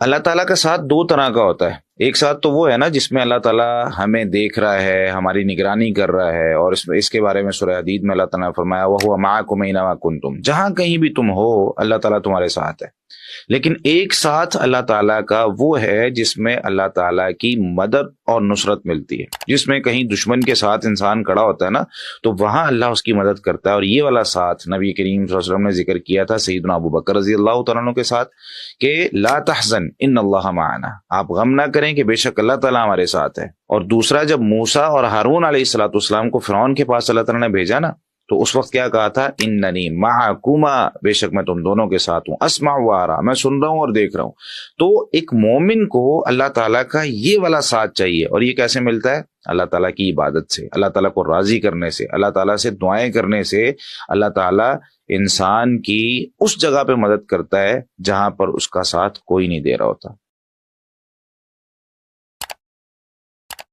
اللہ تعالیٰ کا ساتھ دو طرح کا ہوتا ہے. ایک ساتھ تو وہ ہے نا جس میں اللہ تعالیٰ ہمیں دیکھ رہا ہے، ہماری نگرانی کر رہا ہے، اور اس کے بارے میں سورہ حدید میں اللہ تعالیٰ نے فرمایا وَهُوَ مَعَكُمْ أَيْنَمَا كُنتُمْ، جہاں کہیں بھی تم ہو اللہ تعالیٰ تمہارے ساتھ ہے. لیکن ایک ساتھ اللہ تعالیٰ کا وہ ہے جس میں اللہ تعالیٰ کی مدد اور نصرت ملتی ہے، جس میں کہیں دشمن کے ساتھ انسان کھڑا ہوتا ہے نا تو وہاں اللہ اس کی مدد کرتا ہے. اور یہ والا ساتھ نبی کریم صلی اللہ علیہ وسلم نے ذکر کیا تھا سیدنا ابو بکر رضی اللہ تعالیٰ عنہ کے ساتھ کہ لا تحزن ان اللہ معنا، آپ غم نہ کریں کہ بے شک اللہ تعالیٰ ہمارے ساتھ ہے. اور دوسرا جب موسیٰ اور ہارون علیہ الصلوۃ والسلام کو فرعون کے پاس اللہ تعالیٰ نے بھیجا نا تو اس وقت کیا کہا تھا، اننی معکما، بے شک میں تم دونوں کے ساتھ ہوں، اسمع و ارا، میں سن رہا ہوں اور دیکھ رہا ہوں. تو ایک مومن کو اللہ تعالیٰ کا یہ والا ساتھ چاہیے. اور یہ کیسے ملتا ہے؟ اللہ تعالیٰ کی عبادت سے، اللہ تعالیٰ کو راضی کرنے سے، اللہ تعالیٰ سے دعائیں کرنے سے. اللہ تعالیٰ انسان کی اس جگہ پہ مدد کرتا ہے جہاں پر اس کا ساتھ کوئی نہیں دے رہا ہوتا.